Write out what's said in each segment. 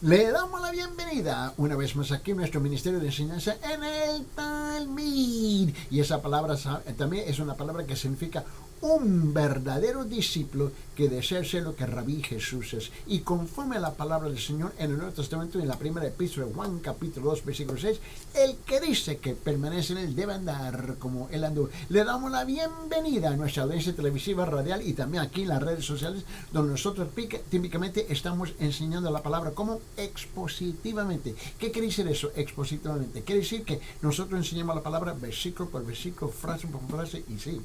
Le damos la bienvenida una vez más aquí a nuestro Ministerio de Enseñanza en el Talmud. Y esa palabra también es una palabra que significa un verdadero discípulo que desea ser lo que Rabí Jesús es. Y conforme a la palabra del Señor en el Nuevo Testamento, en la primera epístola de Juan, capítulo 2, versículo 6, el que dice que permanece en él debe andar como él andó. Le damos la bienvenida a nuestra audiencia televisiva, radial y también aquí en las redes sociales, donde nosotros típicamente estamos enseñando la palabra como expositivamente. ¿Qué quiere decir eso? Expositivamente. Quiere decir que nosotros enseñamos la palabra versículo por versículo, frase por frase, y sí,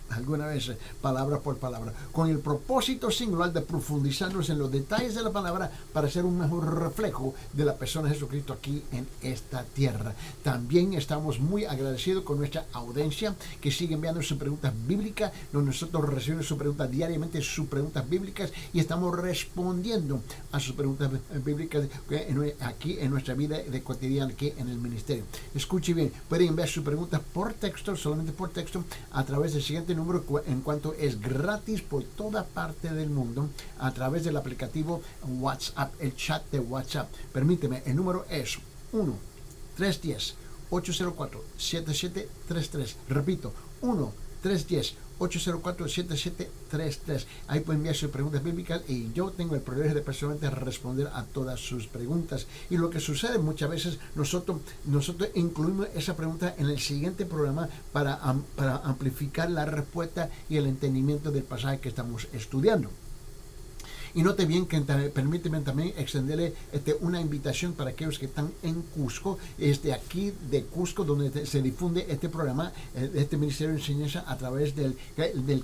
alguna vez palabra por palabra, con el propósito singular de profundizarnos en los detalles de la palabra para ser un mejor reflejo de la persona de Jesucristo aquí en esta tierra. También estamos muy agradecidos con nuestra audiencia que sigue enviando sus preguntas bíblicas, donde nosotros recibimos sus preguntas diariamente, sus preguntas bíblicas, y estamos respondiendo a sus preguntas bíblicas aquí en nuestra vida de cotidiana, aquí en el ministerio. Escuche bien, pueden enviar sus preguntas por texto, solamente por texto, a través del siguiente número, en cuanto es gratis por toda parte del mundo, a través del aplicativo WhatsApp, el chat de WhatsApp. Permíteme, el número es 1-310-804-7733. Repito, 1-310-804-7733. Ahí pueden enviar sus preguntas bíblicas y yo tengo el privilegio de personalmente responder a todas sus preguntas. Y lo que sucede muchas veces, nosotros incluimos esa pregunta en el siguiente programa para amplificar la respuesta y el entendimiento del pasaje que estamos estudiando. Y note bien que permíteme también extenderle una invitación para aquellos que están en Cusco, aquí de Cusco, donde se difunde este programa, este Ministerio de Enseñanza a través del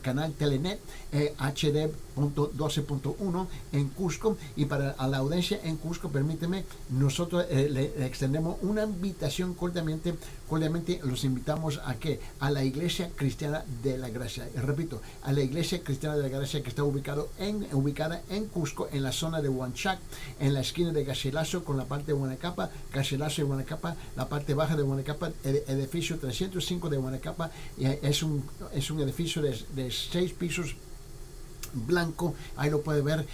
canal Telenet HD 12.1 en Cusco. Y para la audiencia en Cusco, permíteme, nosotros le extendemos una invitación cordialmente los invitamos a la Iglesia Cristiana de la Gracia. Y repito, a la Iglesia Cristiana de la Gracia, que está ubicada en Cusco, en la zona de Huanchac, en la esquina de Garcilaso con la parte de Huanacapa, Garcilaso y Huanacapa, la parte baja de Huanacapa, el edificio 305 de Huanacapa. Es un edificio de 6 pisos, blanco, ahí lo puede ver,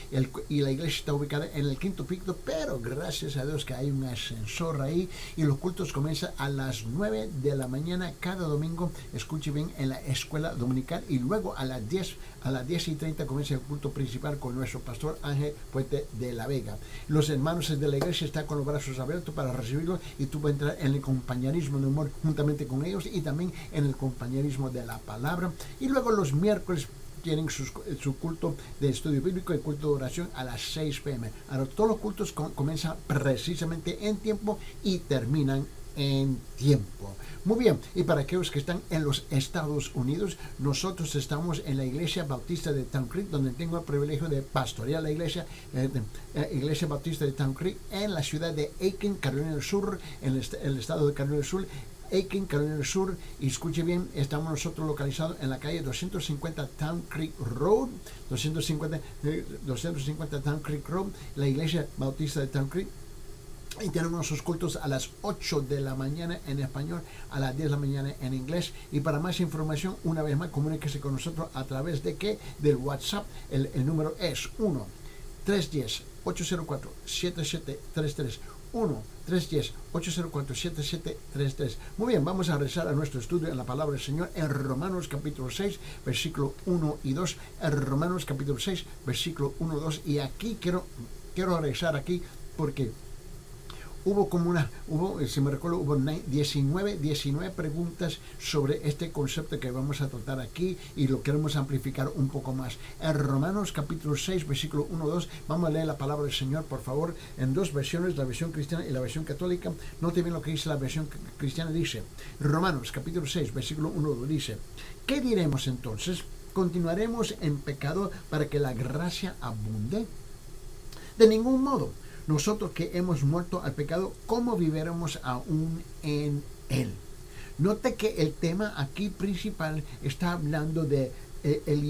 y la iglesia está ubicada en el 5º piso, pero gracias a Dios que hay un ascensor ahí, y los cultos comienzan a las 9 de la mañana cada domingo, escuche bien, en la escuela dominical, y luego a las 10:30 comienza el culto principal con nuestro pastor Ángel Puente de la Vega. Los hermanos de la iglesia están con los brazos abiertos para recibirlo, y tú vas a entrar en el compañerismo de humor juntamente con ellos, y también en el compañerismo de la palabra. Y luego los miércoles tienen su culto de estudio bíblico y culto de oración a las 6 p.m. Ahora, todos los cultos comienzan precisamente en tiempo y terminan en tiempo. Muy bien, y para aquellos que están en los Estados Unidos, nosotros estamos en la Iglesia Bautista de Town Creek, donde tengo el privilegio de pastorear la Iglesia Bautista de Town Creek en la ciudad de Aiken, Carolina del Sur, en el estado de Carolina del Sur. Aiken, Carolina del Sur, y escuche bien, estamos nosotros localizados en la calle 250 Town Creek Road, 250 Town Creek Road, la Iglesia Bautista de Town Creek. Y tenemos nuestros cultos a las 8 de la mañana en español, a las 10 de la mañana en inglés. Y para más información, una vez más, comuníquese con nosotros a través del WhatsApp. El número es 1-310-804-7733. 1-310-804-7733. Muy bien, vamos a regresar a nuestro estudio en la palabra del Señor en Romanos capítulo 6, versículo 1 y 2. En Romanos capítulo 6, versículo 1 y 2. Y aquí quiero regresar aquí porque si me recuerdo, hubo 19 preguntas sobre este concepto que vamos a tratar aquí, y lo queremos amplificar un poco más. En Romanos capítulo 6, versículo 1-2, vamos a leer la palabra del Señor, por favor, en dos versiones, la versión cristiana y la versión católica. Note bien lo que dice la versión cristiana. Dice, Romanos capítulo 6, versículo 1-2, dice, ¿qué diremos entonces? ¿Continuaremos en pecado para que la gracia abunde? De ningún modo. Nosotros que hemos muerto al pecado, ¿cómo viviremos aún en él? Note que el tema aquí principal está hablando de el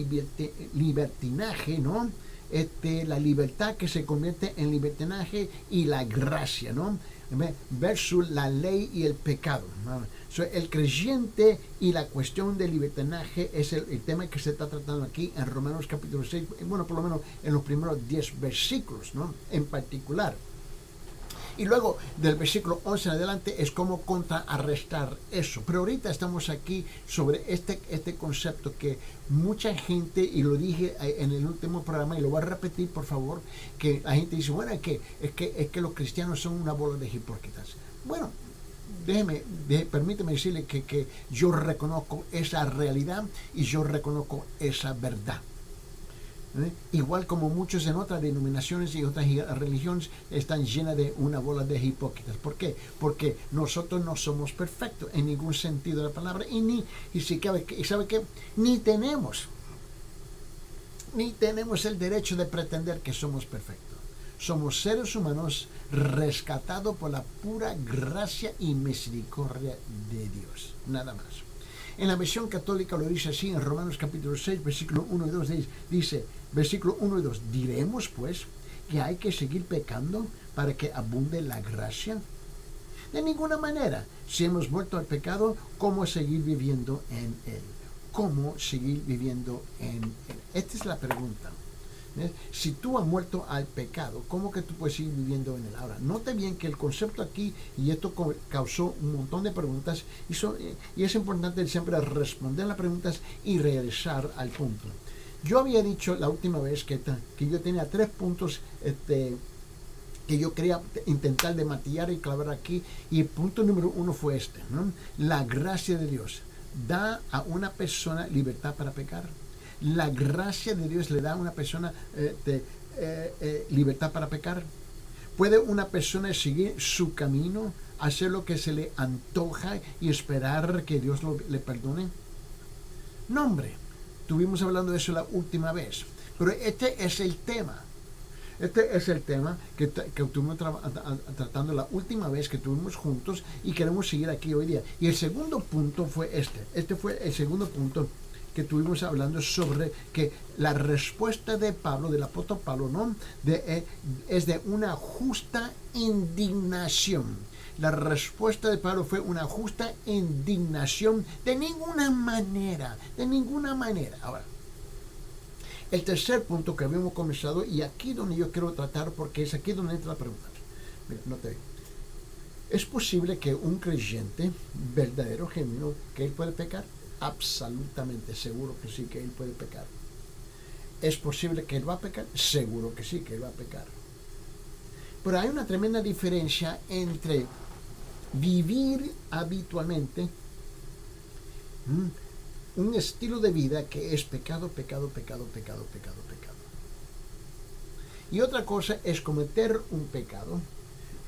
libertinaje, ¿no? La libertad que se convierte en libertinaje y la gracia, ¿no? Versus la ley y el pecado, ¿no? El creyente y la cuestión del libertinaje es el tema que se está tratando aquí en Romanos capítulo 6, bueno, por lo menos en los primeros 10 versículos, ¿no? En particular. Y luego del versículo 11 en adelante es cómo contrarrestar eso. Pero ahorita estamos aquí sobre este concepto que mucha gente, y lo dije en el último programa y lo voy a repetir por favor, que la gente dice, bueno, es que los cristianos son una bola de hipócritas. Bueno, permíteme decirle que yo reconozco esa realidad y yo reconozco esa verdad. Igual como muchos en otras denominaciones y otras religiones están llenas de una bola de hipócritas. ¿Por qué? Porque nosotros no somos perfectos en ningún sentido de la palabra y sabe que ni tenemos el derecho de pretender que somos perfectos. Somos seres humanos rescatados por la pura gracia y misericordia de Dios. Nada más. En la versión católica lo dice así en Romanos capítulo 6, versículo 1 y 2, dice, versículo 1 y 2, ¿diremos pues que hay que seguir pecando para que abunde la gracia? De ninguna manera. Si hemos muerto al pecado, ¿cómo seguir viviendo en él? ¿Cómo seguir viviendo en él? Esta es la pregunta. Si tú has muerto al pecado, ¿cómo que tú puedes seguir viviendo en él? Ahora, note bien que el concepto aquí, y esto causó un montón de preguntas, y es importante siempre responder las preguntas y regresar al punto. Yo había dicho la última vez que yo tenía 3 puntos que yo quería intentar de matillar y clavar aquí, y el punto número 1 fue este, ¿no? La gracia de Dios da a una persona libertad para pecar. La gracia de Dios le da a una persona libertad para pecar. ¿Puede una persona seguir su camino, hacer lo que se le antoja y esperar que Dios le perdone? No, hombre. Estuvimos hablando de eso la última vez. Pero este es el tema. Este es el tema que estuvimos tratando la última vez que estuvimos juntos y queremos seguir aquí hoy día. Y el segundo punto fue este. Este fue el segundo punto que estuvimos hablando sobre que la respuesta de Pablo, del apóstol Pablo, ¿no? Es de una justa indignación. La respuesta de Pablo fue una justa indignación de ninguna manera. Ahora, el tercer punto que habíamos comenzado, y aquí donde yo quiero tratar, porque es aquí donde entra la pregunta. Mira, note bien. ¿Es posible que un creyente verdadero, genuino, que él puede pecar? Absolutamente seguro que sí, que él puede pecar. ¿Es posible que él va a pecar? Seguro que sí, que él va a pecar. Pero hay una tremenda diferencia entre vivir habitualmente un estilo de vida que es pecado. Y otra cosa es cometer un pecado,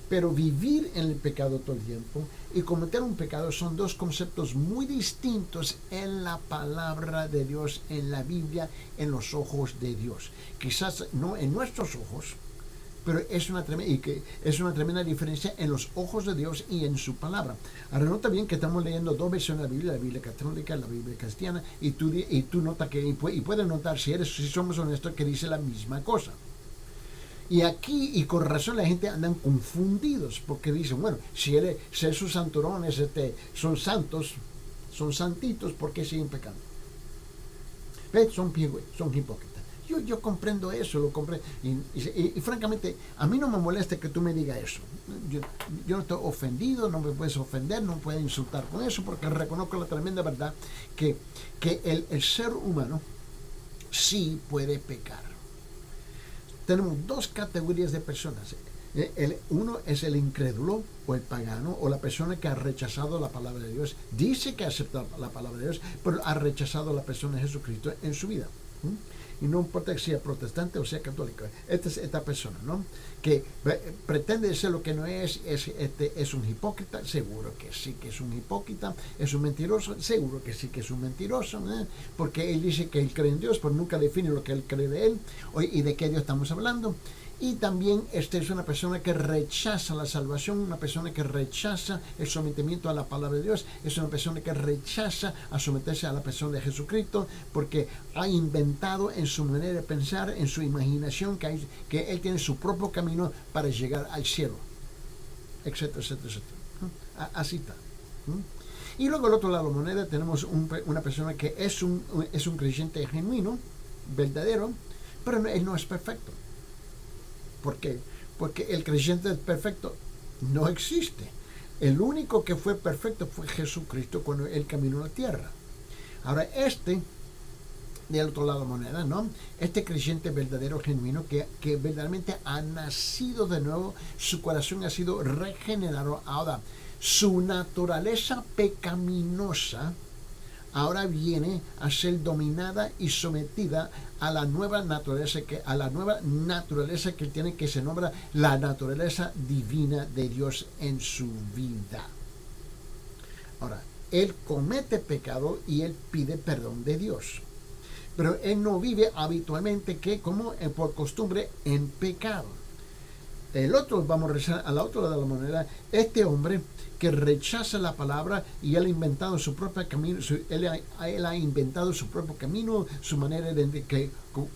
pero vivir en el pecado todo el tiempo y cometer un pecado son dos conceptos muy distintos en la palabra de Dios, en la Biblia, en los ojos de Dios. Quizás no en nuestros ojos, pero es una tremenda diferencia en los ojos de Dios y en su palabra. Ahora nota bien que estamos leyendo 2 versiones de la Biblia católica y la Biblia cristiana, y tú notas que, y puedes notar si somos honestos, que dice la misma cosa. Y aquí, y con razón, la gente andan confundidos, porque dicen, bueno, si esos santurones son santos, son santitos, ¿por qué siguen pecando? ¿Ves? Son hipócritas. Yo comprendo eso, lo comprendo. Y francamente, a mí no me molesta que tú me digas eso. Yo no estoy ofendido, no me puedes ofender, no me puedes insultar con eso, porque reconozco la tremenda verdad que el ser humano sí puede pecar. Tenemos 2 categorías de personas. Uno es el incrédulo o el pagano o la persona que ha rechazado la palabra de Dios. Dice que acepta la palabra de Dios, pero ha rechazado a la persona de Jesucristo en su vida. Y no importa que sea protestante o sea católico. Esta es esta persona, ¿no? Que pretende ser lo que no es un hipócrita. Seguro que sí que es un hipócrita. Es un mentiroso. Seguro que sí que es un mentiroso, porque él dice que él cree en Dios, pero nunca define lo que él cree de él y de qué Dios estamos hablando. Y también es una persona que rechaza la salvación, una persona que rechaza el sometimiento a la palabra de Dios, es una persona que rechaza a someterse a la persona de Jesucristo, porque ha inventado en su manera de pensar, en su imaginación, que él tiene su propio camino para llegar al cielo, etcétera, etcétera, etcétera. Así está. Y luego al otro lado de la moneda tenemos una persona que es un creyente genuino, verdadero, pero él no es perfecto. ¿Por qué? Porque el creyente perfecto No existe. El único que fue perfecto fue Jesucristo cuando Él caminó a la tierra. Ahora, del otro lado de la moneda, ¿no? Este creyente verdadero, genuino, que verdaderamente ha nacido de nuevo, su corazón ha sido regenerado. Ahora, su naturaleza pecaminosa ahora viene a ser dominada y sometida a la nueva naturaleza que él tiene, que se nombra la naturaleza divina de Dios en su vida. Ahora, él comete pecado y él pide perdón de Dios. Pero él no vive habitualmente por costumbre en pecado. Vamos a rezar al otro lado de la moneda, este hombre que rechaza la palabra y él ha inventado su propio camino, él ha inventado su propio camino, su manera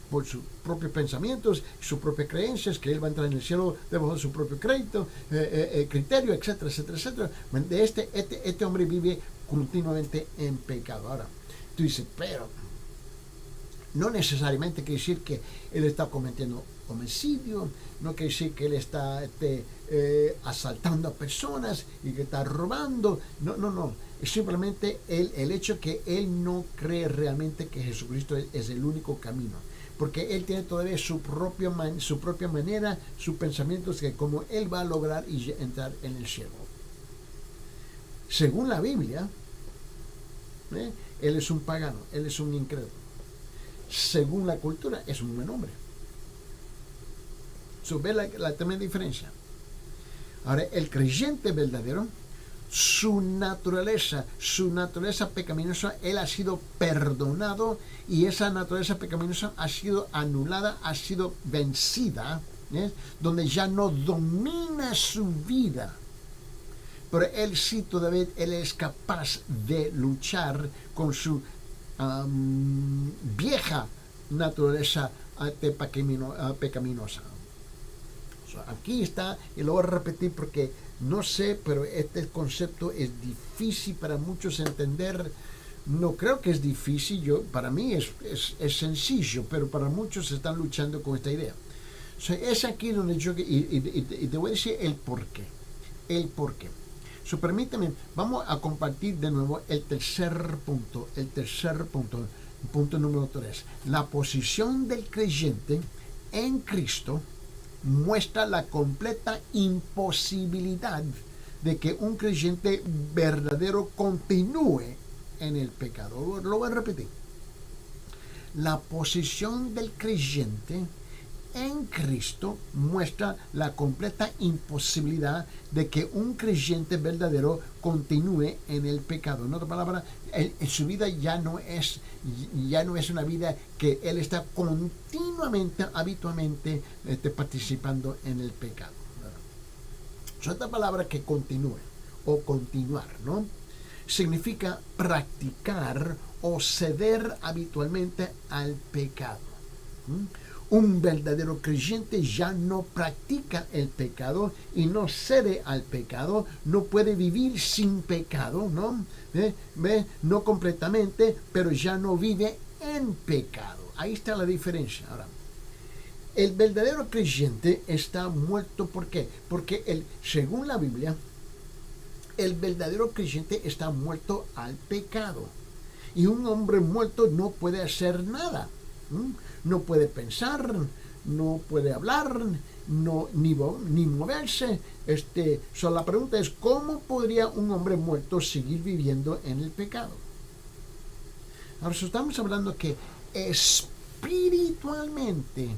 por sus propios pensamientos, sus propias creencias, que él va a entrar en el cielo debajo de su propio criterio, etcétera, etcétera, etcétera. Este hombre vive continuamente en pecado. Ahora, tú dices, pero no necesariamente quiere decir que él está cometiendo homicidio, no quiere decir que él está asaltando a personas y que está robando. No. Es simplemente el hecho que él no cree realmente que Jesucristo es el único camino. Porque él tiene todavía su propia manera, sus pensamientos, que como él va a lograr entrar en el cielo. Según la Biblia, él es un pagano, él es un incrédulo. Según la cultura, es un buen hombre. ¿Ve la tremenda diferencia? Ahora, el creyente verdadero, su naturaleza pecaminosa, él ha sido perdonado y esa naturaleza pecaminosa ha sido anulada, ha sido vencida, donde ya no domina su vida. Pero él sí todavía él es capaz de luchar con su vieja naturaleza pecaminosa. Aquí está, y lo voy a repetir porque no sé, pero este concepto es difícil para muchos entender. No creo que es difícil, para mí es sencillo, pero para muchos están luchando con esta idea. Es aquí donde y te voy a decir el por qué. Permítame, vamos a compartir de nuevo el tercer punto, punto número 3. La posición del creyente en Cristo muestra la completa imposibilidad de que un creyente verdadero continúe en el pecado. Lo voy a repetir. La posición del creyente en Cristo muestra la completa imposibilidad de que un creyente verdadero continúe en el pecado. En otras palabras, su vida ya no es una vida que él está continuamente, habitualmente participando en el pecado. Otra palabra que continúe o continuar, ¿no? Significa practicar o ceder habitualmente al pecado. Un verdadero creyente ya no practica el pecado y no cede al pecado, no puede vivir sin pecado, ¿no? No completamente, pero ya no vive en pecado. Ahí está la diferencia. Ahora, el verdadero creyente está muerto. ¿Por qué? Porque según la Biblia, el verdadero creyente está muerto al pecado. Y un hombre muerto no puede hacer nada. No puede pensar, no puede hablar, ni moverse. La pregunta es, ¿cómo podría un hombre muerto seguir viviendo en el pecado? Ahora, estamos hablando que espiritualmente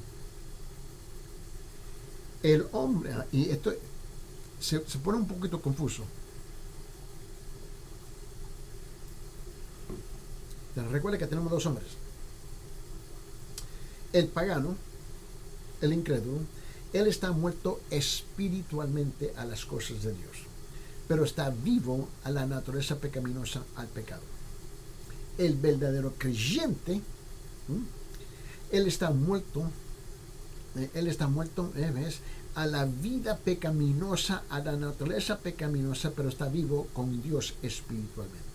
el hombre, y esto se pone un poquito confuso. Recuerda que tenemos dos hombres. El pagano, el incrédulo, él está muerto espiritualmente a las cosas de Dios, pero está vivo a la naturaleza pecaminosa, al pecado. El verdadero creyente, él está muerto, ¿ves? A la vida pecaminosa, a la naturaleza pecaminosa, pero está vivo con Dios espiritualmente.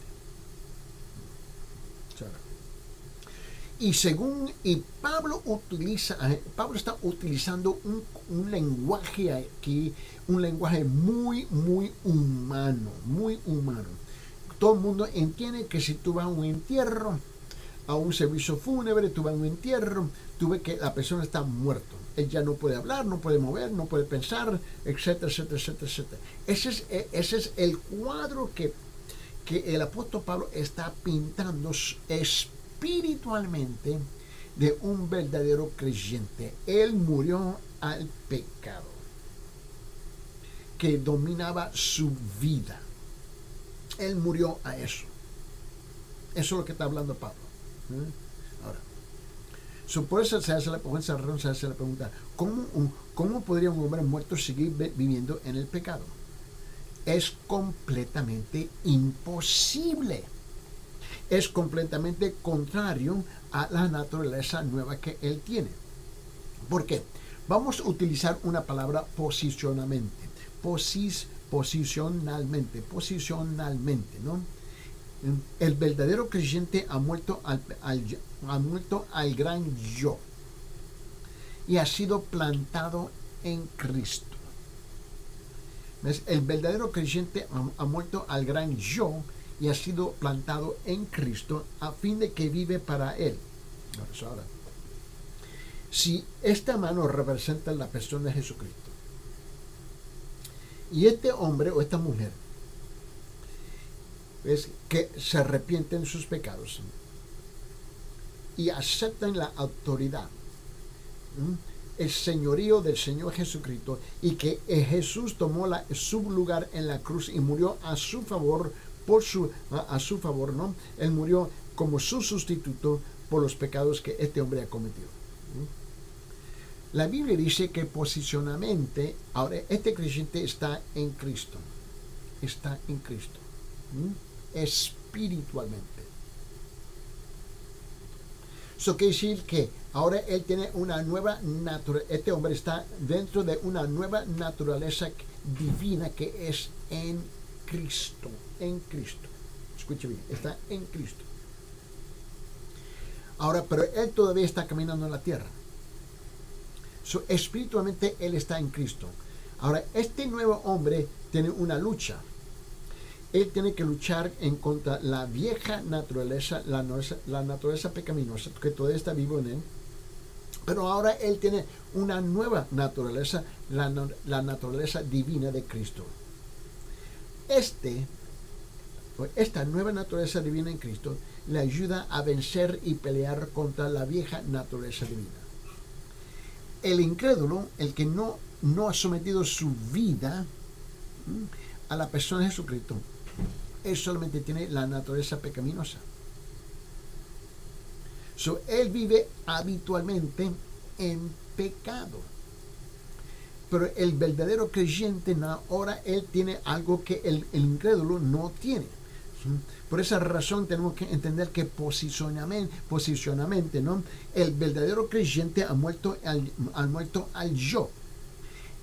Y Pablo está utilizando un lenguaje aquí, un lenguaje muy, muy humano, muy humano. Todo el mundo entiende que si tú vas a un entierro, a un servicio fúnebre, tú vas a un entierro, tú ves que la persona está muerta. Él ya no puede hablar, no puede mover, no puede pensar, etcétera, etcétera, etcétera, etcétera. Ese es el cuadro que el apóstol Pablo está pintando espiritualmente de un verdadero creyente. Él murió al pecado que dominaba su vida. Él murió a eso. Eso es lo que está hablando Pablo. Ahora, por esa razón se hace la pregunta, ¿cómo podría un hombre muerto seguir viviendo en el pecado? Es completamente imposible. Es completamente contrario a la naturaleza nueva que él tiene. ¿Por qué? Vamos a utilizar una palabra posicionalmente, ¿no? El verdadero creyente ha muerto al gran yo y ha sido plantado en Cristo. ¿Ves? El verdadero creyente ha muerto al gran yo y ha sido plantado en Cristo a fin de que vive para Él. Ahora, si esta mano representa la persona de Jesucristo y este hombre o esta mujer es que se arrepienten de sus pecados y aceptan la autoridad, el señorío del Señor Jesucristo, y que Jesús tomó su lugar en la cruz y murió a su favor, ¿no? Él murió como su sustituto por los pecados que este hombre ha cometido. La Biblia dice que posicionalmente, ahora este creyente está en Cristo. Está en Cristo. Espiritualmente. Eso quiere decir que ahora él tiene una nueva naturaleza. Este hombre está dentro de una nueva naturaleza divina que es en Cristo. En Cristo. Escuche bien, está en Cristo. Ahora, pero él todavía está caminando en la tierra. Espiritualmente él está en Cristo. Ahora, este nuevo hombre tiene una lucha. Él tiene que luchar en contra la vieja naturaleza, la naturaleza pecaminosa, que todavía está vivo en él. Pero ahora él tiene una nueva naturaleza, la naturaleza divina de Cristo. Esta nueva naturaleza divina en Cristo le ayuda a vencer y pelear contra la vieja naturaleza divina. El incrédulo, el que no ha sometido su vida a la persona de Jesucristo, él solamente tiene la naturaleza pecaminosa. Él vive habitualmente en pecado. Pero el verdadero creyente ahora él tiene algo que el incrédulo no tiene. Por esa razón tenemos que entender que posicionalmente, ¿no? El verdadero creyente ha muerto al yo.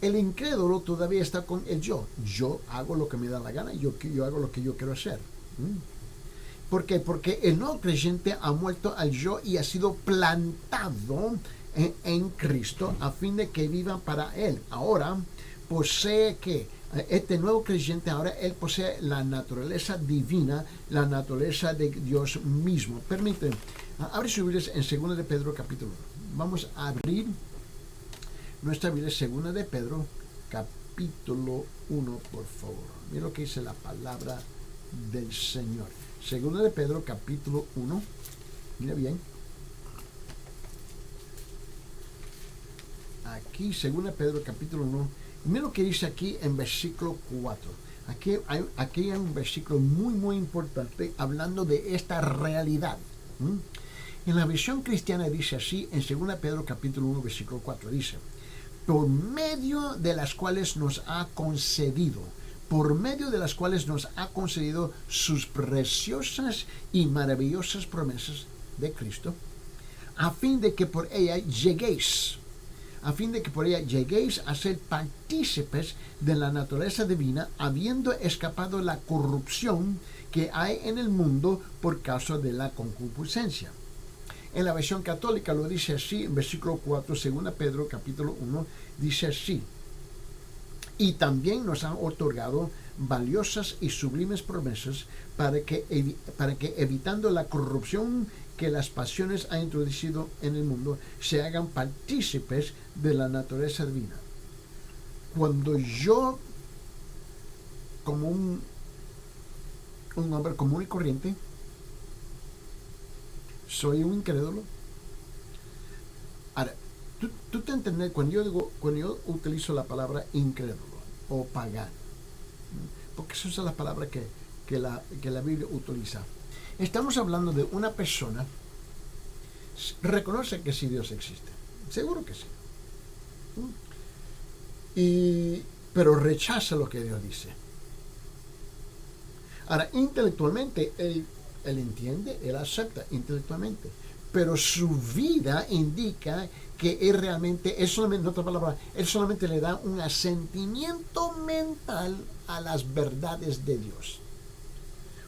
El incrédulo todavía está con el yo. Yo hago lo que me da la gana, yo hago lo que yo quiero hacer. ¿Por qué? Porque el no creyente ha muerto al yo y ha sido plantado en Cristo a fin de que viva para Él. Ahora posee este nuevo creyente, ahora él posee la naturaleza divina, la naturaleza de Dios mismo. Permíteme, abre su Biblia en 2 de Pedro capítulo 1. Vamos a abrir nuestra Biblia, 2 de Pedro capítulo 1, por favor. Mira lo que dice la palabra del Señor. 2 de Pedro capítulo 1. Mira bien. Aquí, 2 de Pedro capítulo 1. Mira lo que dice aquí en versículo 4. Aquí hay un versículo muy, muy importante hablando de esta realidad. En la visión cristiana dice así, en 2 Pedro capítulo 1, versículo 4, dice: por medio de las cuales nos ha concedido sus preciosas y maravillosas promesas de Cristo, a fin de que por ella lleguéis a ser partícipes de la naturaleza divina, habiendo escapado la corrupción que hay en el mundo por causa de la concupiscencia. En la versión católica lo dice así, en versículo 4, 2 Pedro capítulo 1, dice así: y también nos han otorgado valiosas y sublimes promesas para que evitando la corrupción que las pasiones han introducido en el mundo, se hagan partícipes de la naturaleza divina. Cuando yo, como un hombre común y corriente, soy un incrédulo. Ahora, tú te entiendes cuando yo utilizo la palabra incrédulo o pagano, porque esa es la palabra que la Biblia utiliza. Estamos hablando de una persona reconoce que sí Dios existe, seguro que sí, pero rechaza lo que Dios dice. Ahora, intelectualmente él entiende, él acepta intelectualmente, pero su vida indica que él realmente, en otra palabra, él solamente le da un asentimiento mental a las verdades de Dios.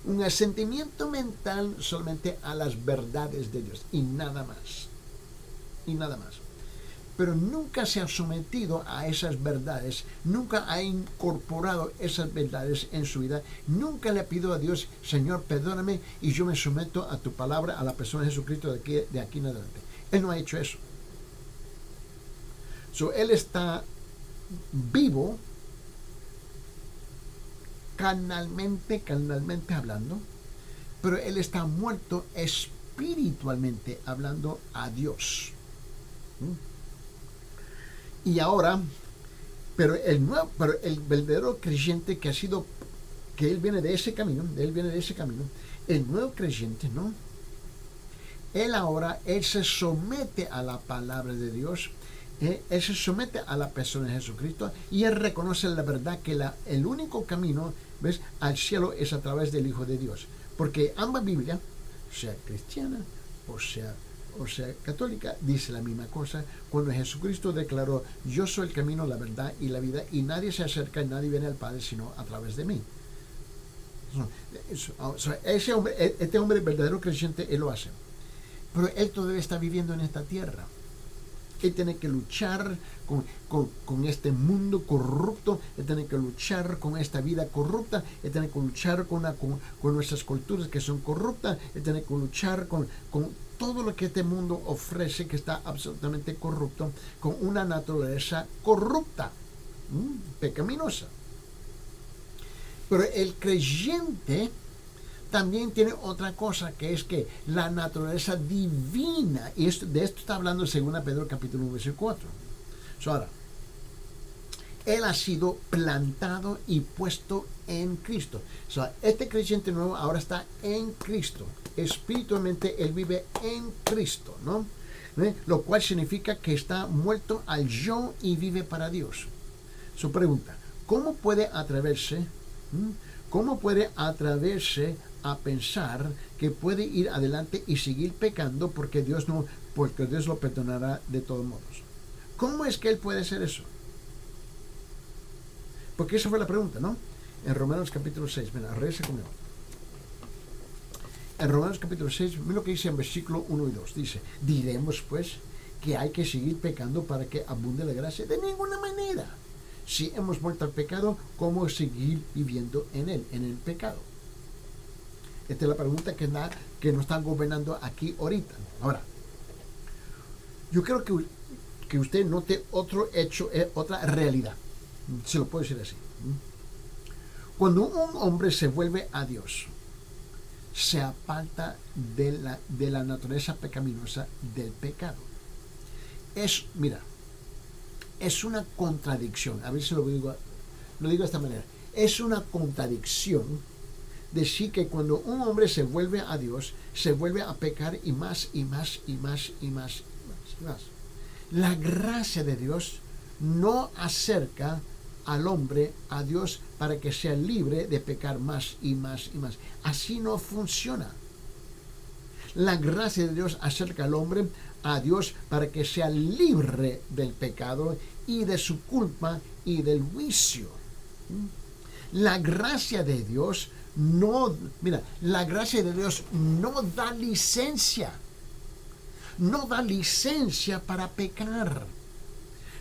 Un asentimiento mental solamente a las verdades de Dios y nada más. Y nada más. Pero nunca se ha sometido a esas verdades, nunca ha incorporado esas verdades en su vida, nunca le ha pedido a Dios: Señor, perdóname y yo me someto a tu palabra, a la persona de Jesucristo de aquí en adelante. Él no ha hecho eso. Él está vivo, carnalmente hablando, pero él está muerto espiritualmente hablando a Dios. Y ahora, pero el verdadero creyente que él viene de ese camino, el nuevo creyente, ¿no? Él se somete a la palabra de Dios, él se somete a la persona de Jesucristo y él reconoce la verdad que el único camino, ¿ves?, al cielo es a través del Hijo de Dios. Porque ambas Biblias, sea cristiana o sea católica, dice la misma cosa cuando Jesucristo declaró: yo soy el camino, la verdad y la vida, y nadie se acerca y nadie viene al Padre sino a través de mí. Este hombre verdadero creyente, él lo hace, pero él todavía está viviendo en esta tierra. Él tiene que luchar con este mundo corrupto, él tiene que luchar con esta vida corrupta, él tiene que luchar con nuestras culturas que son corruptas, él tiene que luchar con todo lo que este mundo ofrece, que está absolutamente corrupto, con una naturaleza corrupta, pecaminosa. Pero el creyente también tiene otra cosa, que es que la naturaleza divina, y de esto está hablando 2 Pedro capítulo 1, versículo 4. Ahora, él ha sido plantado y puesto en Cristo. Este creyente nuevo ahora está en Cristo. Espiritualmente él vive en Cristo, ¿no? Lo cual significa que está muerto al yo y vive para Dios. Su pregunta: ¿cómo puede atreverse a pensar que puede ir adelante y seguir pecando porque Dios lo perdonará de todos modos? ¿Cómo es que él puede hacer eso? Porque esa fue la pregunta, ¿no? En Romanos capítulo 6, mira, regresa conmigo. En Romanos capítulo 6, mira lo que dice en versículo 1 y 2. Dice: ¿diremos pues que hay que seguir pecando para que abunde la gracia? De ninguna manera. Si hemos muerto al pecado, ¿cómo seguir viviendo en el pecado? Esta es la pregunta que nos están gobernando aquí ahorita. Ahora, yo creo que usted note otro hecho, otra realidad. Se lo puedo decir así. Cuando un hombre se vuelve a Dios, se aparta de la naturaleza pecaminosa del pecado. Es una contradicción. A ver si lo digo de esta manera. Es una contradicción decir que cuando un hombre se vuelve a Dios, se vuelve a pecar y más y más y más y más y más. La gracia de Dios no acerca al hombre a Dios para que sea libre de pecar más y más y más. Así no funciona. La gracia de Dios acerca al hombre a Dios para que sea libre del pecado y de su culpa y del juicio. La gracia de Dios la gracia de Dios no da licencia no da licencia para pecar.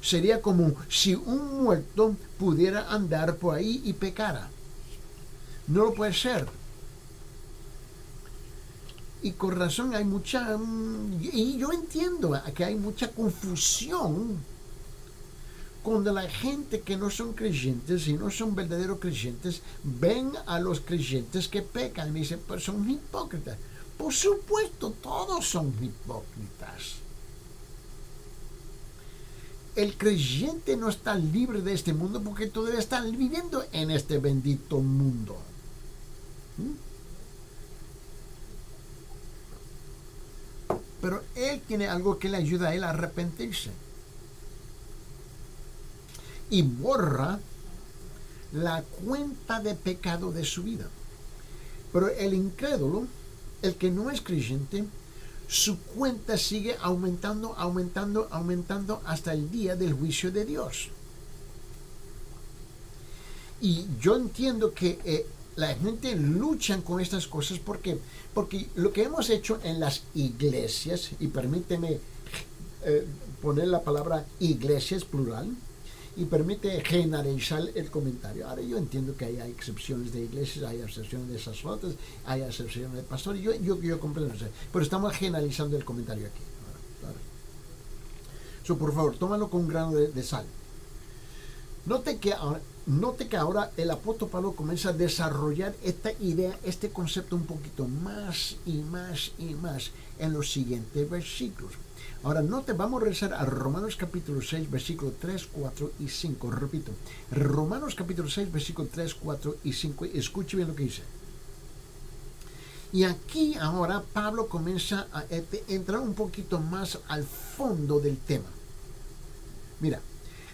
Sería como si un muerto pudiera andar por ahí y pecara. No lo puede ser. Y con razón hay mucha... Y yo entiendo que hay mucha confusión cuando la gente que no son creyentes y no son verdaderos creyentes ven a los creyentes que pecan y dicen, pues son hipócritas. Por supuesto, todos son hipócritas. El creyente no está libre de este mundo porque todavía está viviendo en este bendito mundo. Pero él tiene algo que le ayuda a él a arrepentirse. Y borra la cuenta de pecado de su vida. Pero el incrédulo, el que no es creyente, su cuenta sigue aumentando hasta el día del juicio de Dios. Y yo entiendo que la gente lucha con estas cosas porque lo que hemos hecho en las iglesias, y permíteme poner la palabra iglesias plural, y permite generalizar el comentario. Ahora yo entiendo que hay excepciones de iglesias, hay excepciones de sacerdotes, hay excepciones de pastores, yo comprendo eso, pero estamos generalizando el comentario aquí. So, por favor, tómalo con un grano de sal. Note que ahora el apóstol Pablo comienza a desarrollar esta idea, este concepto un poquito más y más en los siguientes versículos. Ahora vamos a regresar a Romanos capítulo 6, versículos 3, 4 y 5. Repito, Romanos capítulo 6, versículos 3, 4 y 5. Escuche bien lo que dice. Y aquí ahora Pablo comienza a entrar un poquito más al fondo del tema. Mira,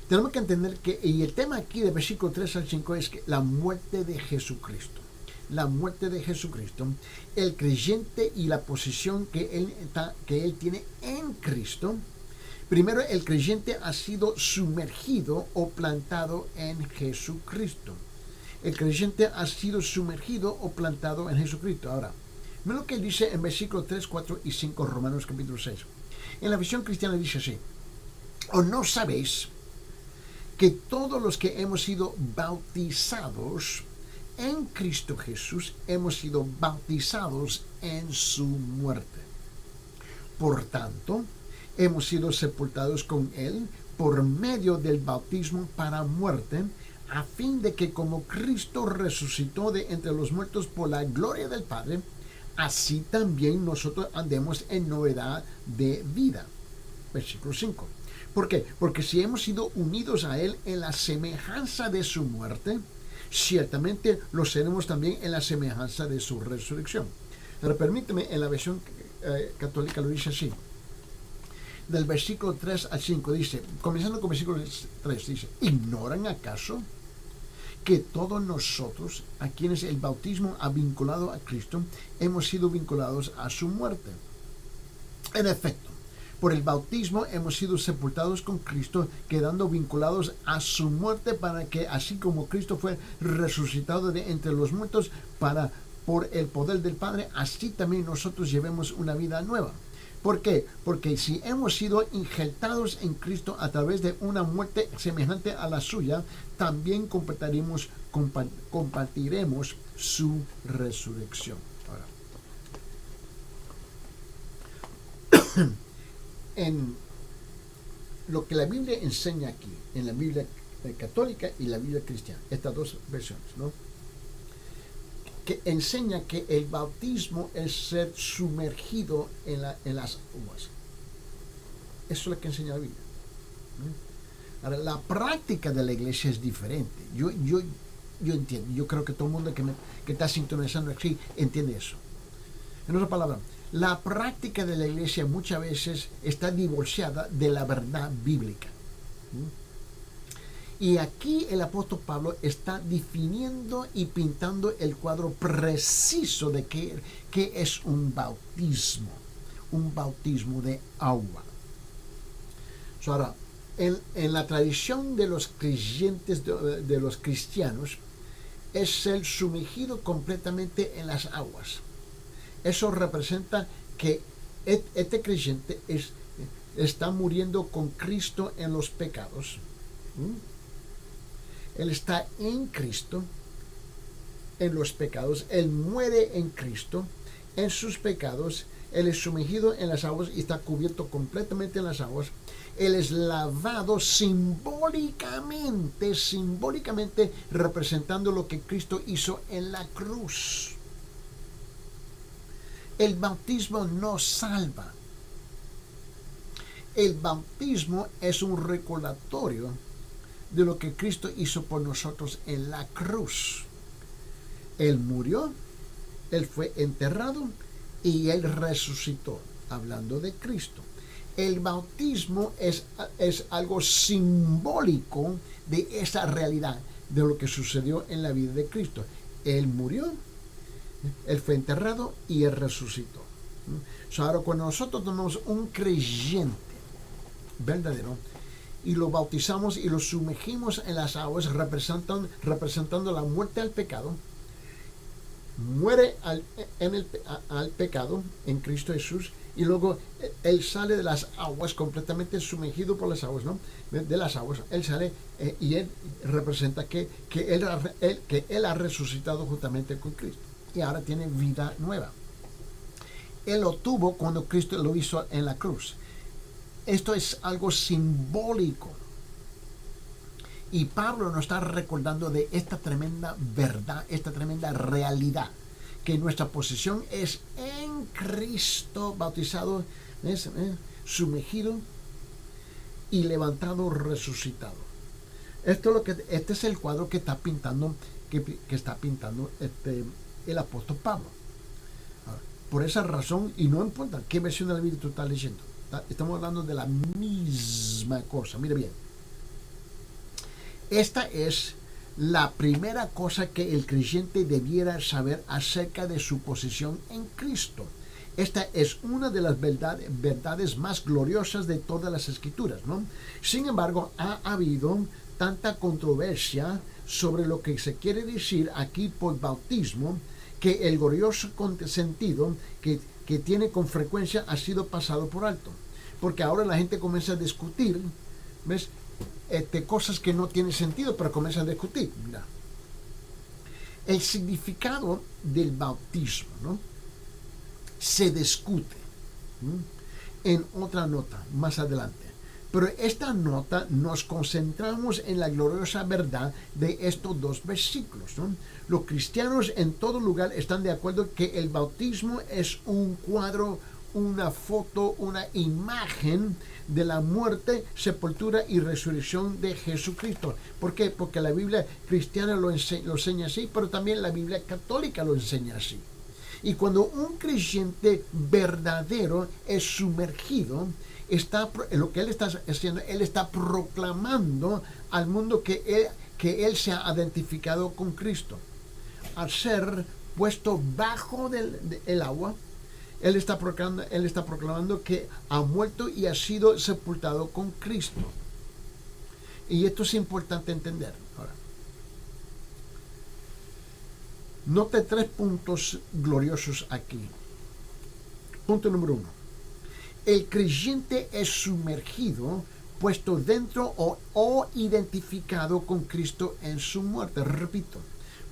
tenemos que entender que, y el tema aquí de versículo 3 al 5 es que la muerte de Jesucristo. La muerte de Jesucristo, el creyente y la posición que él tiene en Cristo. Primero, el creyente ha sido sumergido o plantado en Jesucristo. El creyente ha sido sumergido o plantado en Jesucristo. Ahora, mira lo que dice en versículos 3, 4 y 5, Romanos capítulo 6. En la visión cristiana dice así: ¿o no sabéis que todos los que hemos sido bautizados en Cristo Jesús hemos sido bautizados en su muerte? Por tanto, hemos sido sepultados con él por medio del bautismo para muerte, a fin de que como Cristo resucitó de entre los muertos por la gloria del Padre, así también nosotros andemos en novedad de vida. Versículo 5. ¿Por qué? Porque si hemos sido unidos a él en la semejanza de su muerte, ciertamente lo seremos también en la semejanza de su resurrección. Ahora permíteme, en la versión católica lo dice así. Del versículo 3 al 5 dice, comenzando con versículo 3, dice: ¿ignoran acaso que todos nosotros, a quienes el bautismo ha vinculado a Cristo, hemos sido vinculados a su muerte? En efecto, por el bautismo hemos sido sepultados con Cristo, quedando vinculados a su muerte, para que así como Cristo fue resucitado de entre los muertos por el poder del Padre, así también nosotros llevemos una vida nueva. ¿Por qué? Porque si hemos sido injertados en Cristo a través de una muerte semejante a la suya, también compartiremos su resurrección. Ahora, en lo que la Biblia enseña aquí, en la Biblia católica y la Biblia cristiana, estas dos versiones, ¿no?, que enseña que el bautismo es ser sumergido en las aguas. Eso es lo que enseña la Biblia. Ahora, la práctica de la iglesia es diferente. Yo entiendo, yo creo que todo el mundo que está sintonizando aquí entiende eso. En otras palabras, la práctica de la iglesia muchas veces está divorciada de la verdad bíblica. Y aquí el apóstol Pablo está definiendo y pintando el cuadro preciso de qué es un bautismo de agua. Ahora, en la tradición de los creyentes, de los cristianos, es ser sumergido completamente en las aguas. Eso representa que Este creyente está muriendo con Cristo en los pecados. Él está en Cristo, en los pecados. Él muere en Cristo, en sus pecados. Él es sumergido en las aguas y está cubierto completamente en las aguas. Él es lavado simbólicamente representando lo que Cristo hizo en la cruz. El bautismo no salva. El bautismo es un recordatorio de lo que Cristo hizo por nosotros en la cruz. Él murió, Él fue enterrado y Él resucitó, hablando de Cristo. El bautismo es algo simbólico de esa realidad, de lo que sucedió en la vida de Cristo. Él murió, Él fue enterrado y Él resucitó. Ahora, cuando nosotros tenemos un creyente verdadero y lo bautizamos y lo sumergimos en las aguas representando la muerte al pecado, muere al pecado en Cristo Jesús y luego Él sale de las aguas completamente sumergido por las aguas, ¿no? De las aguas, Él sale y Él representa que Él ha resucitado juntamente con Cristo y ahora tiene vida nueva. Él lo tuvo cuando Cristo lo hizo en la cruz. Esto es algo simbólico. Y Pablo nos está recordando de esta tremenda verdad, esta tremenda realidad, que nuestra posición es en Cristo, bautizado, sumergido y levantado, resucitado. Este es el cuadro que está pintando, el apóstol Pablo. Por esa razón, y no importa qué versión de la Biblia tú estás leyendo, estamos hablando de la misma cosa. Mira bien, esta es la primera cosa que el creyente debiera saber acerca de su posición en Cristo. Esta es una de las verdades más gloriosas de todas las Escrituras, ¿no? Sin embargo, ha habido tanta controversia sobre lo que se quiere decir aquí por bautismo, que el glorioso sentido que tiene con frecuencia ha sido pasado por alto. Porque ahora la gente comienza a discutir, ¿ves? Cosas que no tienen sentido, pero comienzan a discutir. No. El significado del bautismo, ¿no?, se discute en otra nota más adelante. Pero esta nota nos concentramos en la gloriosa verdad de estos dos versículos, ¿no? Los cristianos en todo lugar están de acuerdo que el bautismo es un cuadro, una foto, una imagen de la muerte, sepultura y resurrección de Jesucristo. ¿Por qué? Porque la Biblia cristiana lo enseña así, pero también la Biblia católica lo enseña así. Y cuando un creyente verdadero es sumergido, lo que él está haciendo, él está proclamando al mundo que él se ha identificado con Cristo. Al ser puesto bajo el agua, él está proclamando que ha muerto y ha sido sepultado con Cristo. Y esto es importante entender. Ahora, note 3 puntos gloriosos aquí. Punto número 1. El creyente es sumergido, puesto dentro o identificado con Cristo en su muerte. Repito,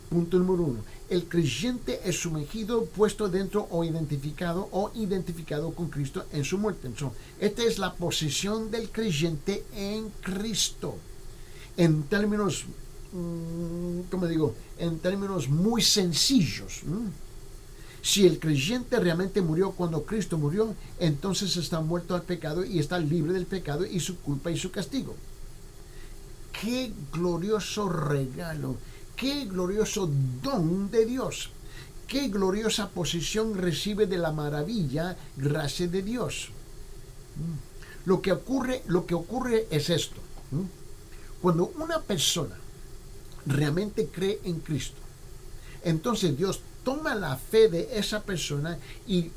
punto número 1. El creyente es sumergido, puesto dentro o identificado con Cristo en su muerte. Entonces, esta es la posición del creyente en Cristo. En términos, en términos muy sencillos. Si el creyente realmente murió cuando Cristo murió, entonces está muerto al pecado y está libre del pecado y su culpa y su castigo. ¡Qué glorioso regalo! ¡Qué glorioso don de Dios! ¡Qué gloriosa posición recibe de la maravilla, gracia de Dios! Lo que ocurre es esto. Cuando una persona realmente cree en Cristo, entonces Dios toma la fe de esa persona y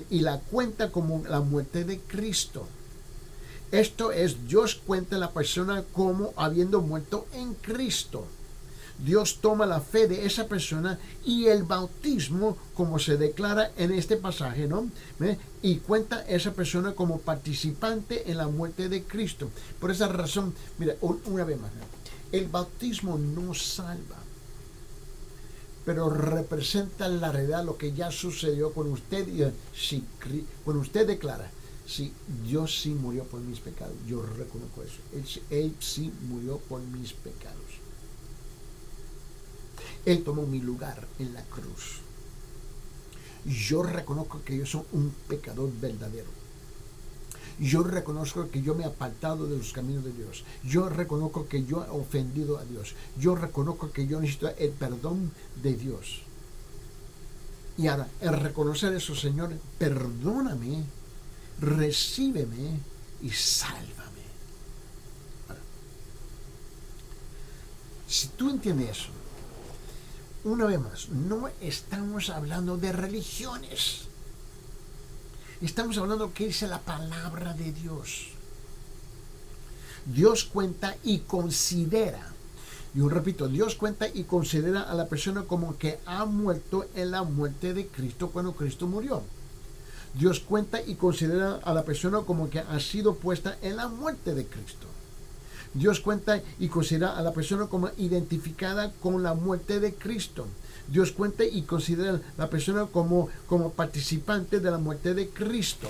la cuenta como la muerte de Cristo. Esto es, Dios cuenta a la persona como habiendo muerto en Cristo. Dios toma la fe de esa persona y el bautismo, como se declara en este pasaje, ¿no? Y cuenta a esa persona como participante en la muerte de Cristo. Por esa razón, mira, una vez más, el bautismo no salva, pero representa la realidad, lo que ya sucedió con usted. Si, cuando usted declara, sí, Dios sí murió por mis pecados, yo reconozco eso. Él sí murió por mis pecados. Él tomó mi lugar en la cruz. Yo reconozco que yo soy un pecador verdadero. Yo reconozco que yo me he apartado de los caminos de Dios. Yo reconozco que yo he ofendido a Dios. Yo reconozco que yo necesito el perdón de Dios. Y ahora, el reconocer eso, Señor, perdóname, recíbeme y sálvame. Ahora, si tú entiendes eso, una vez más, no estamos hablando de religiones. Estamos hablando de lo que dice la palabra de Dios. Dios cuenta y considera, yo repito, Dios cuenta y considera a la persona como que ha muerto en la muerte de Cristo cuando Cristo murió. Dios cuenta y considera a la persona como que ha sido puesta en la muerte de Cristo. Dios cuenta y considera a la persona como identificada con la muerte de Cristo. Dios cuenta y considera a la persona como participante de la muerte de Cristo.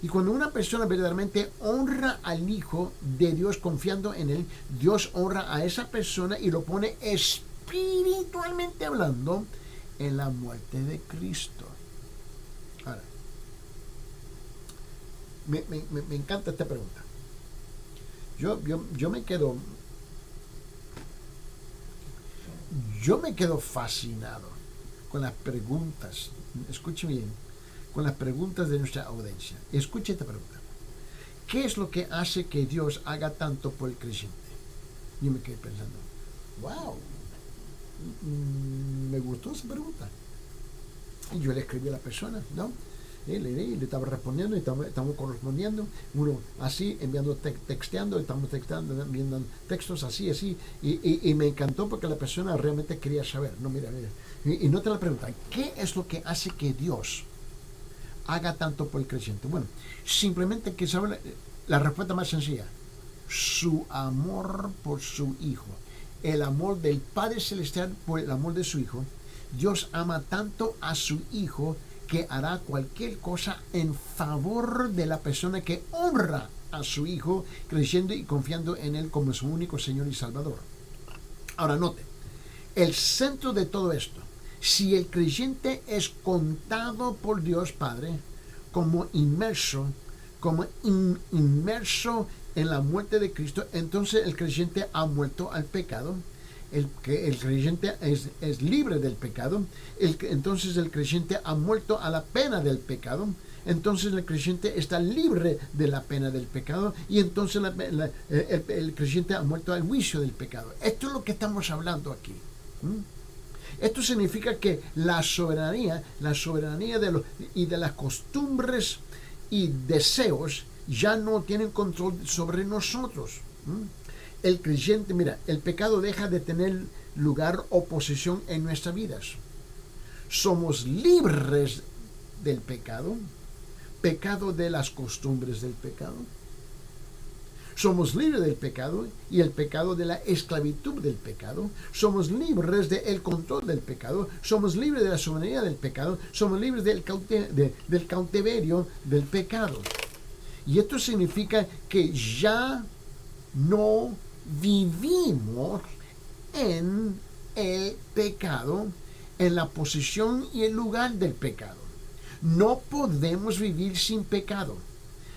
Y cuando una persona verdaderamente honra al Hijo de Dios confiando en Él, Dios honra a esa persona y lo pone espiritualmente hablando en la muerte de Cristo. Ahora, me encanta esta pregunta. Yo me quedo fascinado con las preguntas. Escuche bien, con las preguntas de nuestra audiencia. Escuche esta pregunta. ¿Qué es lo que hace que Dios haga tanto por el creyente? Yo me quedé pensando, wow, me gustó esa pregunta. Y yo le escribí a la persona, ¿no? Le estaba respondiendo y estamos correspondiendo, uno así, enviando, texteando, estamos texteando, enviando textos así, y me encantó porque la persona realmente quería saber, no, mira, y no te la pregunta, ¿qué es lo que hace que Dios haga tanto por el creyente? Bueno, simplemente que sabe la respuesta más sencilla, su amor por su Hijo, el amor del Padre Celestial por el amor de su Hijo. Dios ama tanto a su Hijo que hará cualquier cosa en favor de la persona que honra a su Hijo, creyendo y confiando en Él como su único Señor y Salvador. Ahora note, el centro de todo esto, si el creyente es contado por Dios Padre como inmerso en la muerte de Cristo, entonces el creyente ha muerto al pecado. El creyente es libre del pecado, entonces el creyente ha muerto a la pena del pecado, entonces el creyente está libre de la pena del pecado y entonces el creyente ha muerto al juicio del pecado. Esto es lo que estamos hablando aquí. Esto significa que la soberanía de las costumbres y deseos ya no tienen control sobre nosotros. El creyente, mira, el pecado deja de tener lugar o posición en nuestras vidas. Somos libres del pecado de las costumbres del pecado. Somos libres del pecado y el pecado de la esclavitud del pecado. Somos libres del control del pecado. Somos libres de la soberanía del pecado. Somos libres del cautiverio del pecado. Y esto significa que ya no vivimos en el pecado, en la posición y el lugar del pecado. No podemos vivir sin pecado,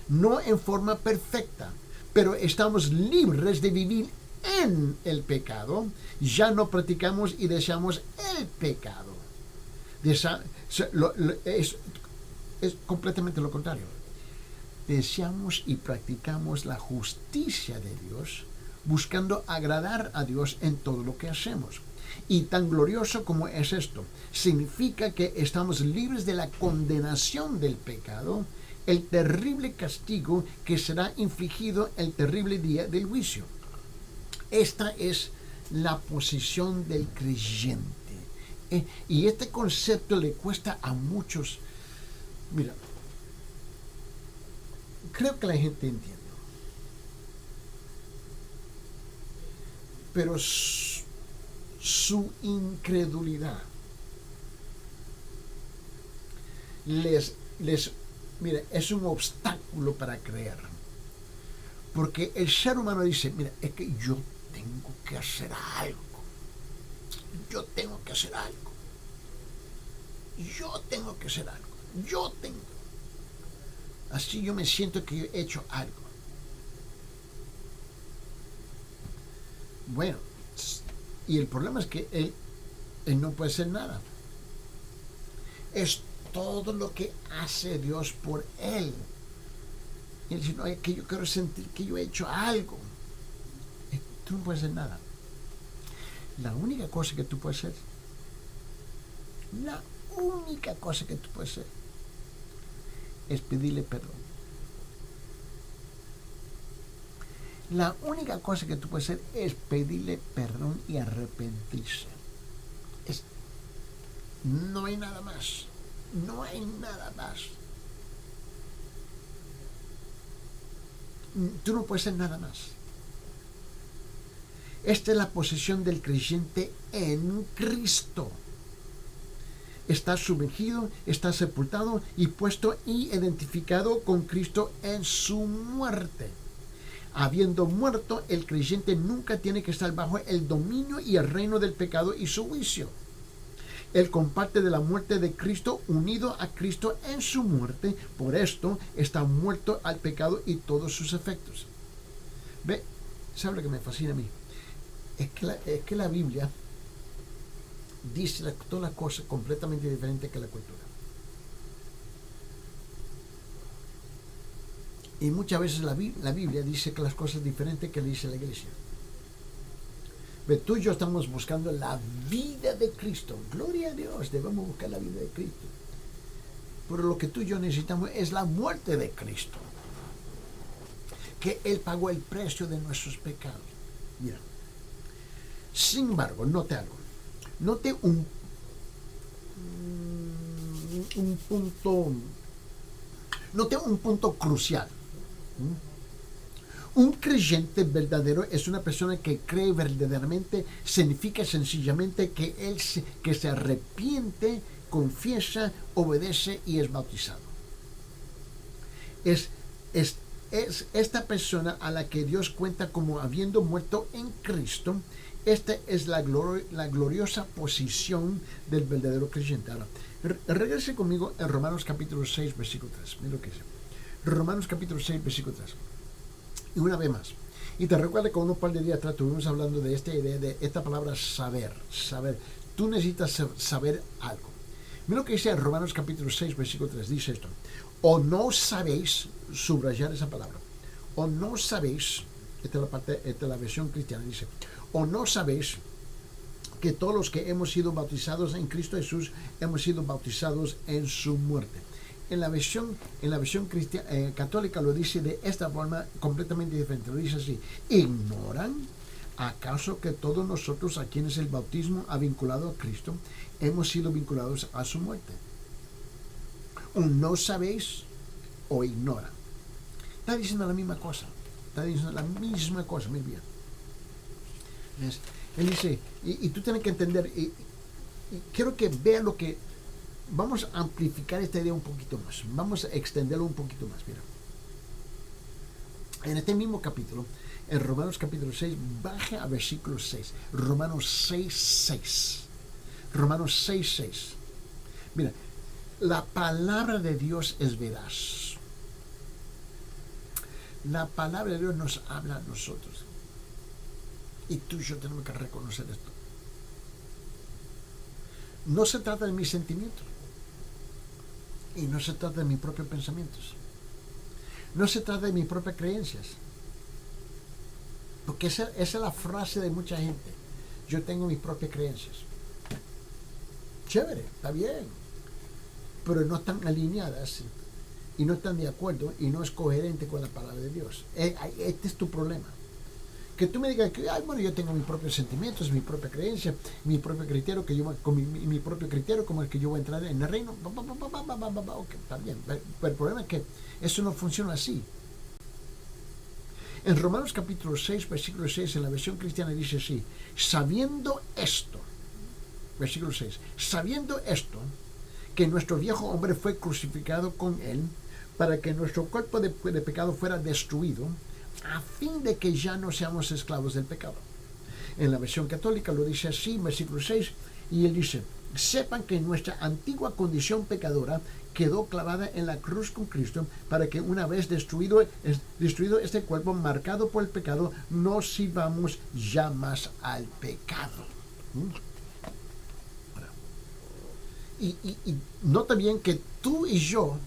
no en forma perfecta, pero estamos libres de vivir en el pecado. Ya no practicamos y deseamos el pecado. Es completamente lo contrario. Deseamos y practicamos la justicia de Dios, buscando agradar a Dios en todo lo que hacemos. Y tan glorioso como es esto, significa que estamos libres de la condenación del pecado, el terrible castigo que será infligido el terrible día del juicio. Esta es la posición del creyente. Y este concepto le cuesta a muchos. Mira, creo que la gente entiende, pero su incredulidad mira, es un obstáculo para creer. Porque el ser humano dice, mira, es que yo tengo que hacer algo. Yo tengo que hacer algo. Yo tengo que hacer algo. Yo tengo. Así yo me siento que yo he hecho algo. Bueno, y el problema es que él no puede hacer nada. Es todo lo que hace Dios por él. Y él dice, no, es que yo quiero sentir que yo he hecho algo. Tú no puedes hacer nada. La única cosa que tú puedes hacer, la única cosa que tú puedes hacer es pedirle perdón. La única cosa que tú puedes hacer es pedirle perdón y arrepentirse. No hay nada más. No hay nada más. Tú no puedes hacer nada más. Esta es la posición del creyente en Cristo. Está sumergido, está sepultado y puesto y identificado con Cristo en su muerte. Habiendo muerto, el creyente nunca tiene que estar bajo el dominio y el reino del pecado y su juicio. Él comparte de la muerte de Cristo, unido a Cristo en su muerte. Por esto está muerto al pecado y todos sus efectos. ¿Ve? ¿Sabe lo que me fascina a mí? Es que la Biblia dice todas las cosas completamente diferentes que la cultura. Y muchas veces la Biblia dice que las cosas diferentes que le dice la iglesia. Tú y yo estamos buscando la vida de Cristo. Gloria a Dios, debemos buscar la vida de Cristo. Pero lo que tú y yo necesitamos es la muerte de Cristo. Que Él pagó el precio de nuestros pecados. Mira. Sin embargo, note algo. Note un punto crucial. Un creyente verdadero es una persona que cree verdaderamente, significa sencillamente que se arrepiente, confiesa, obedece y es bautizado. Es esta persona a la que Dios cuenta como habiendo muerto en Cristo. Esta es la gloriosa posición del verdadero creyente. Ahora, regrese conmigo en Romanos capítulo 6, versículo 3. Mira lo que dice. Romanos capítulo 6, versículo 3. Y una vez más. Y te recuerdo que unos par de días atrás estuvimos hablando de esta idea, de esta palabra saber. Tú necesitas saber algo. Mira lo que dice Romanos capítulo 6, versículo 3. Dice esto. O no sabéis, subrayar esa palabra. O no sabéis, esta es la versión cristiana, dice. O no sabéis que todos los que hemos sido bautizados en Cristo Jesús hemos sido bautizados en su muerte. En la versión católica lo dice de esta forma completamente diferente. Lo dice así: ¿ignoran acaso que todos nosotros a quienes el bautismo ha vinculado a Cristo hemos sido vinculados a su muerte? O no sabéis o ignoran. Está diciendo la misma cosa. Muy bien. Él dice, y tú tienes que entender, y quiero que vea lo que. Vamos a amplificar esta idea un poquito más. Vamos a extenderlo un poquito más. Mira. En este mismo capítulo, en Romanos capítulo 6, baja a versículo 6. Romanos 6, 6. Romanos 6, 6. Mira, la palabra de Dios es veraz. La palabra de Dios nos habla a nosotros. Y tú y yo tenemos que reconocer esto. No se trata de mis sentimientos. Y no se trata de mis propios pensamientos. No se trata de mis propias creencias. Porque esa es la frase de mucha gente. Yo tengo mis propias creencias. Chévere, está bien. Pero no están alineadas y no están de acuerdo y no es coherente con la palabra de Dios. Este es tu problema. Que tú me digas que, ay, bueno, yo tengo mis propios sentimientos, mi propia creencia, mi propio criterio, que yo, con mi propio criterio como el que yo voy a entrar en el reino. Ok, está bien. Pero el problema es que eso no funciona así. En Romanos capítulo 6, versículo 6, en la versión cristiana dice así: sabiendo esto, versículo 6, sabiendo esto, que nuestro viejo hombre fue crucificado con él, para que nuestro cuerpo de pecado fuera destruido, a fin de que ya no seamos esclavos del pecado. En la versión católica lo dice así, versículo 6, y él dice: sepan que nuestra antigua condición pecadora quedó clavada en la cruz con Cristo, para que una vez destruido este cuerpo marcado por el pecado, no sirvamos ya más al pecado. Y nota bien que tú y yo,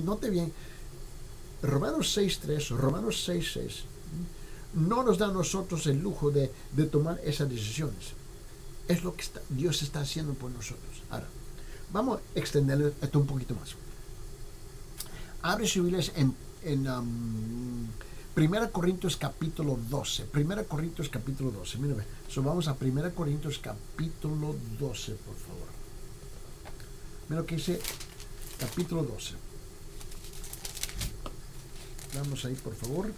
note bien, Romanos 6.3, Romanos 6.6, no nos da a nosotros el lujo de tomar esas decisiones. Es lo que Dios está haciendo por nosotros. Ahora, vamos a extender esto un poquito más. Abre su Biblia en 1 Corintios capítulo 12. 1 Corintios capítulo 12. Mira, vamos a 1 Corintios capítulo 12, por favor. Mira lo que dice capítulo 12. Vamos ahí, por favor.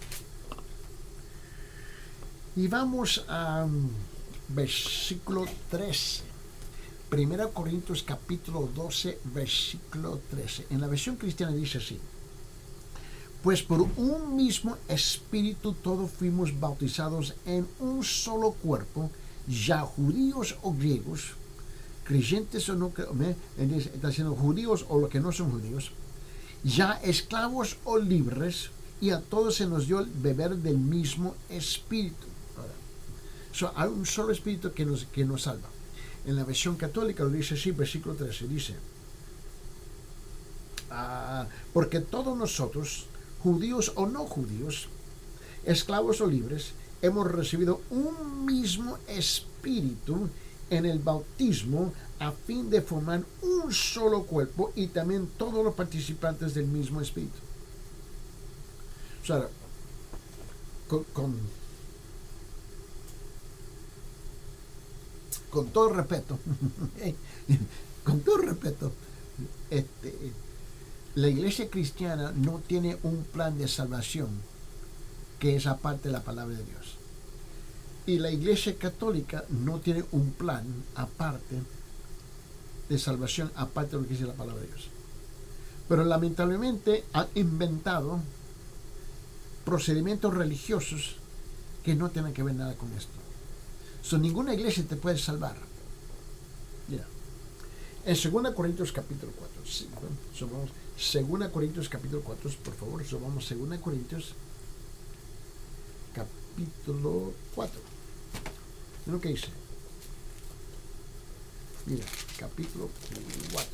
Y vamos a versículo 13. 1 Corintios capítulo 12, versículo 13. En la versión cristiana dice así: pues por un mismo espíritu todos fuimos bautizados en un solo cuerpo, ya judíos o griegos, creyentes o no, está diciendo judíos o los que no son judíos, ya esclavos o libres, y a todos se nos dio el beber del mismo espíritu. Hay un solo espíritu que nos salva. En la versión católica lo dice así, versículo 13, dice: porque todos nosotros, judíos o no judíos, esclavos o libres, hemos recibido un mismo espíritu en el bautismo, a fin de formar un solo cuerpo, y también todos los participantes del mismo espíritu. O sea, con todo respeto, con todo respeto, la iglesia cristiana no tiene un plan de salvación que es aparte de la palabra de Dios. Y la iglesia católica no tiene un plan aparte de salvación, aparte de lo que dice la palabra de Dios. Pero lamentablemente han inventado procedimientos religiosos que no tienen que ver nada con esto. Ninguna iglesia te puede salvar. Mira, en 2 Corintios capítulo 4, sí, vamos, 2 Corintios capítulo 4, por favor, vamos 2 Corintios capítulo 4. Mira lo que dice. Mira, capítulo 4.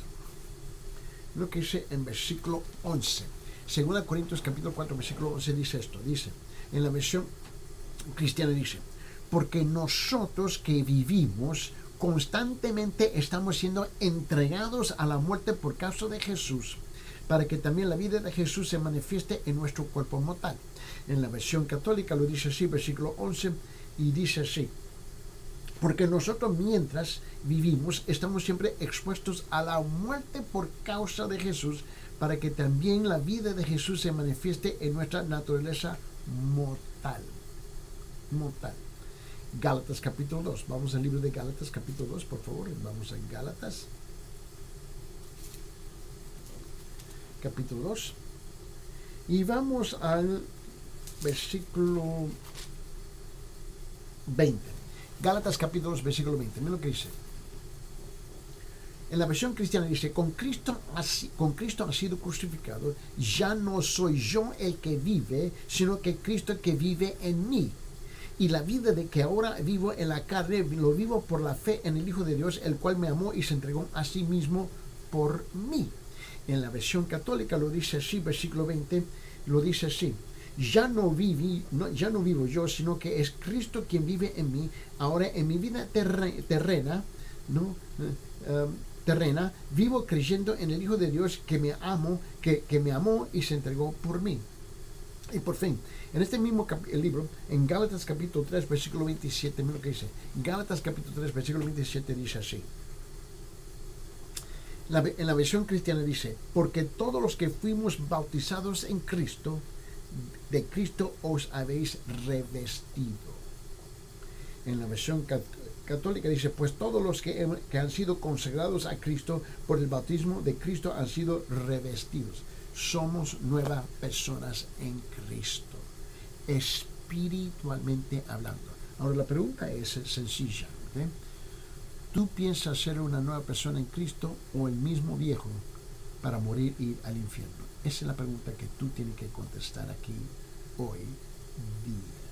Mira lo que dice en versículo 11. 2 Corintios capítulo 4, versículo 11 dice esto. Dice, en la versión cristiana dice: porque nosotros que vivimos constantemente estamos siendo entregados a la muerte por causa de Jesús, para que también la vida de Jesús se manifieste en nuestro cuerpo mortal. En la versión católica lo dice así, versículo 11, y dice así: porque nosotros mientras vivimos estamos siempre expuestos a la muerte por causa de Jesús, para que también la vida de Jesús se manifieste en nuestra naturaleza mortal. Gálatas capítulo 2. Vamos al libro de Gálatas capítulo 2, por favor. Vamos a Gálatas capítulo 2. Y vamos al versículo 20. Gálatas capítulo 2, versículo 20. Mira lo que dice. En la versión cristiana dice: con Cristo ha sido crucificado, ya no soy yo el que vive, sino que Cristo el que vive en mí. Y la vida de que ahora vivo en la carne, lo vivo por la fe en el Hijo de Dios, el cual me amó y se entregó a sí mismo por mí. En la versión católica lo dice así, versículo 20, lo dice así: ya no vivo yo, sino que es Cristo quien vive en mí. Ahora en mi vida terrena, vivo creyendo en el Hijo de Dios que me amó y se entregó por mí. Y por fin, en este mismo el libro, en Gálatas capítulo 3, versículo 27, mira lo que dice. Gálatas capítulo 3, versículo 27 dice así. En la versión cristiana dice, porque todos los que fuimos bautizados en Cristo, de Cristo os habéis revestido. En la versión católica dice, pues todos los que han sido consagrados a Cristo por el bautismo de Cristo han sido revestidos. Somos nuevas personas en Cristo, espiritualmente hablando. Ahora la pregunta es sencilla, ¿okay? ¿Tú piensas ser una nueva persona en Cristo o el mismo viejo para morir y ir al infierno? Esa es la pregunta que tú tienes que contestar aquí hoy día.